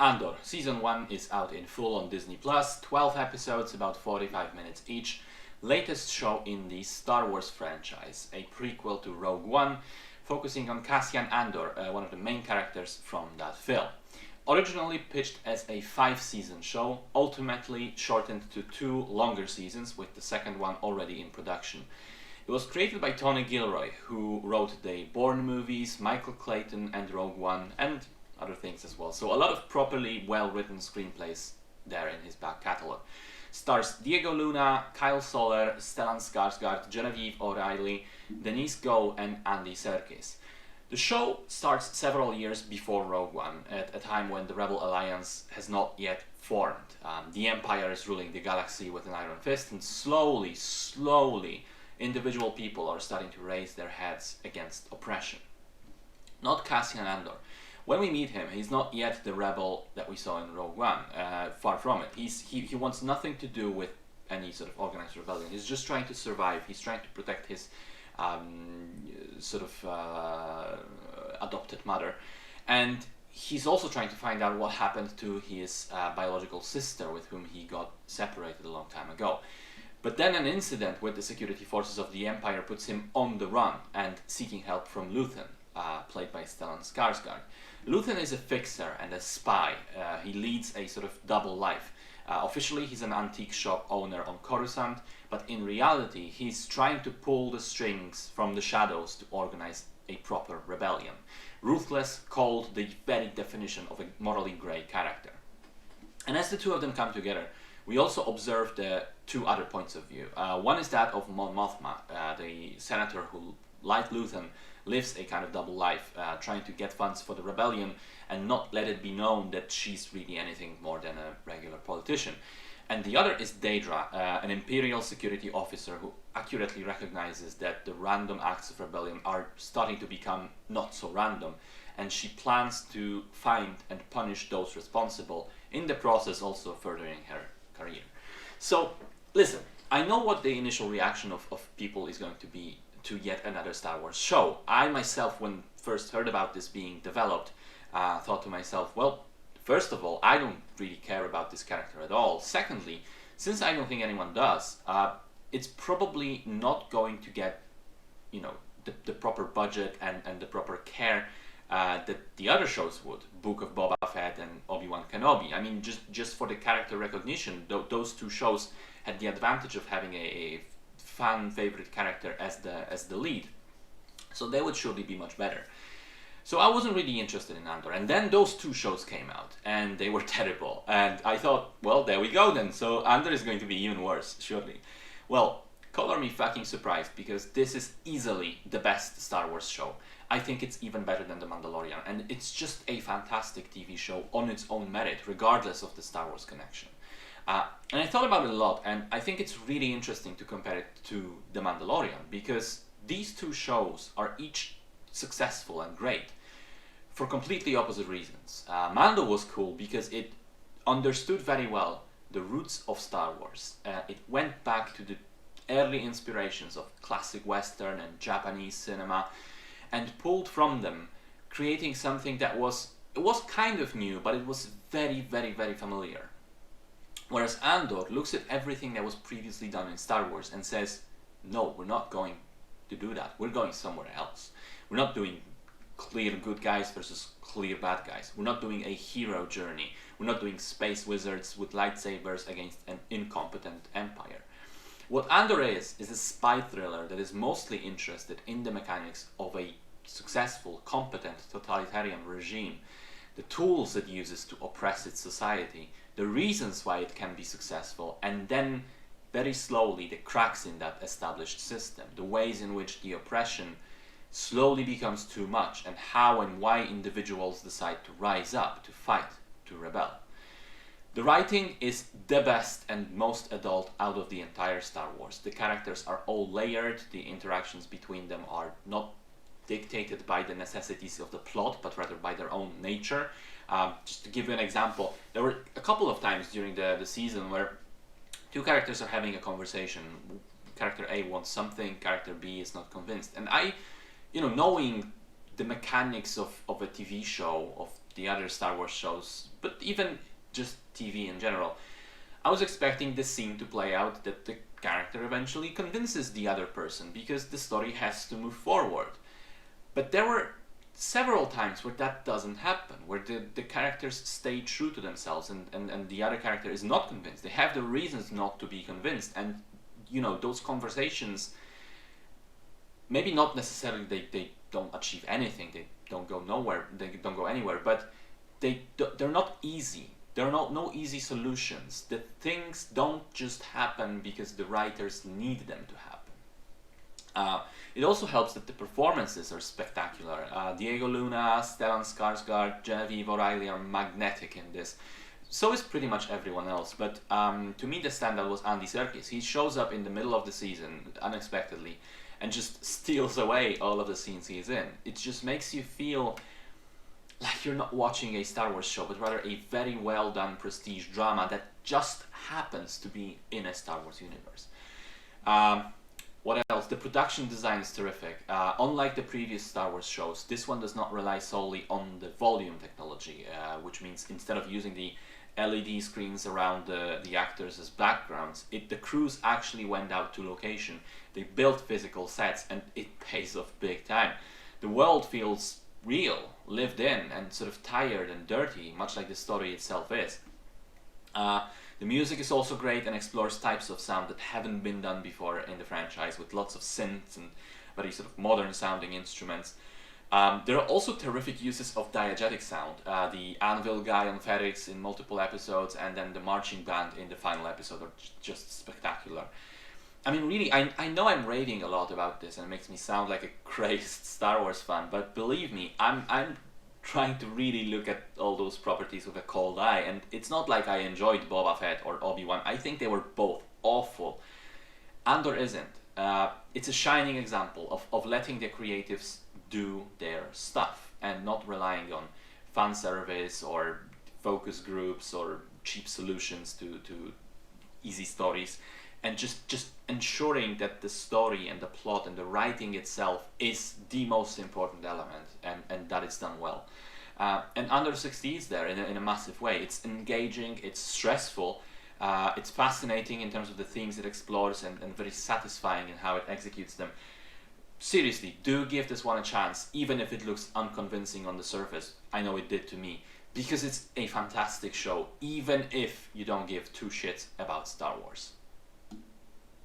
Andor, Season 1 is out in full on Disney+, 12 episodes, about 45 minutes each. Latest show in the Star Wars franchise, a prequel to Rogue One, focusing on Cassian Andor, one of the main characters from that film. Originally pitched as a 5-season show, ultimately shortened to 2 longer seasons, with the second one already in production. It was created by Tony Gilroy, who wrote the Bourne movies, Michael Clayton and Rogue One, and other things as well. So a lot of properly well-written screenplays there in his back catalogue. Stars Diego Luna, Kyle Soller, Stellan Skarsgård, Genevieve O'Reilly, Denise Gough and Andy Serkis. The show starts several years before Rogue One, at a time when the Rebel Alliance has not yet formed. The Empire is ruling the galaxy with an iron fist, and slowly, individual people are starting to raise their heads against oppression. Not Cassian Andor. When we meet him, he's not yet the rebel that we saw in Rogue One. Far from it. He wants nothing to do with any sort of organized rebellion. He's just trying to survive. He's trying to protect his adopted mother. And he's also trying to find out what happened to his biological sister, with whom he got separated a long time ago. But then an incident with the security forces of the Empire puts him on the run and seeking help from Luthen, played by Stellan Skarsgård. Luthen is a fixer and a spy. He leads a sort of double life. Officially, he's an antique shop owner on Coruscant, but in reality, he's trying to pull the strings from the shadows to organize a proper rebellion. Ruthless, cold, the very definition of a morally grey character. And as the two of them come together, we also observe the 2 other points of view. One is that of Mon Mothma, the senator who, like Luthen, lives a kind of double life, trying to get funds for the rebellion and not let it be known that she's really anything more than a regular politician. And the other is Daedra, an Imperial security officer who accurately recognizes that the random acts of rebellion are starting to become not so random, and she plans to find and punish those responsible, in the process also furthering her career. So, listen, I know what the initial reaction of people is going to be to yet another Star Wars show. I myself, when first heard about this being developed, thought to myself, well, first of all, I don't really care about this character at all. Secondly, since I don't think anyone does, it's probably not going to get, the proper budget and the proper care that the other shows would. Book of Boba Fett and Obi-Wan Kenobi. I mean, just for the character recognition, those 2 shows had the advantage of having a fan favorite character as the lead, so they would surely be much better. So I wasn't really interested in Andor, and then those 2 shows came out and they were terrible, and I thought, well, there we go then, so Andor is going to be even worse, surely. Well, color me fucking surprised, because this is easily the best Star Wars show. I think it's even better than The Mandalorian, and it's just a fantastic TV show on its own merit, regardless of the Star Wars connection. And I thought about it a lot, and I think it's really interesting to compare it to The Mandalorian, because these 2 shows are each successful and great for completely opposite reasons. Mando was cool because it understood very well the roots of Star Wars. It went back to the early inspirations of classic Western and Japanese cinema and pulled from them, creating something that was kind of new, but it was very, very, very familiar. Whereas Andor looks at everything that was previously done in Star Wars and says, no, we're not going to do that. We're going somewhere else. We're not doing clear good guys versus clear bad guys. We're not doing a hero journey. We're not doing space wizards with lightsabers against an incompetent empire. What Andor is a spy thriller that is mostly interested in the mechanics of a successful, competent totalitarian regime, the tools it uses to oppress its society, the reasons why it can be successful, and then very slowly the cracks in that established system, the ways in which the oppression slowly becomes too much, and how and why individuals decide to rise up, to fight, to rebel. The writing is the best and most adult out of the entire Star Wars. The characters are all layered, the interactions between them are not dictated by the necessities of the plot, but rather by their own nature. Just to give you an example, there were a couple of times during the season where 2 characters are having a conversation. Character A wants something, character B is not convinced. And I, knowing the mechanics of a TV show, of the other Star Wars shows, but even just TV in general, I was expecting the scene to play out that the character eventually convinces the other person because the story has to move forward. But there were several times where that doesn't happen, where the characters stay true to themselves and the other character is not convinced. They have the reasons not to be convinced, and those conversations, maybe not necessarily they don't achieve anything, they don't go nowhere, they don't go anywhere, but they're not easy. There are no easy solutions. The things don't just happen because the writers need them to happen. It also helps that the performances are spectacular. Diego Luna, Stellan Skarsgård, Genevieve O'Reilly are magnetic in this. So is pretty much everyone else, but to me the standout was Andy Serkis. He shows up in the middle of the season unexpectedly and just steals away all of the scenes he's in. It just makes you feel like you're not watching a Star Wars show, but rather a very well done prestige drama that just happens to be in a Star Wars universe. What else? The production design is terrific. Unlike the previous Star Wars shows, this one does not rely solely on the volume technology, which means instead of using the LED screens around the actors as backgrounds, the crews actually went out to location. They built physical sets, and it pays off big time. The world feels real, lived in, and sort of tired and dirty, much like the story itself is. The music is also great and explores types of sound that haven't been done before in the franchise, with lots of synths and very sort of modern sounding instruments. There are also terrific uses of diegetic sound. The anvil guy on Ferrix in multiple episodes, and then the marching band in the final episode are just spectacular. I mean, really, I know I'm raving a lot about this and it makes me sound like a crazed Star Wars fan, but believe me, I'm trying to really look at all those properties with a cold eye, and it's not like I enjoyed Boba Fett or Obi-Wan. I think they were both awful. Andor isn't. It's a shining example of letting the creatives do their stuff and not relying on fan service or focus groups or cheap solutions to easy stories, and just ensuring that the story and the plot and the writing itself is the most important element, and that it's done well. And Andor succeeds there in a massive way. It's engaging, it's stressful, it's fascinating in terms of the themes it explores, and very satisfying in how it executes them. Seriously, do give this one a chance, even if it looks unconvincing on the surface. I know it did to me, because it's a fantastic show, even if you don't give two shits about Star Wars.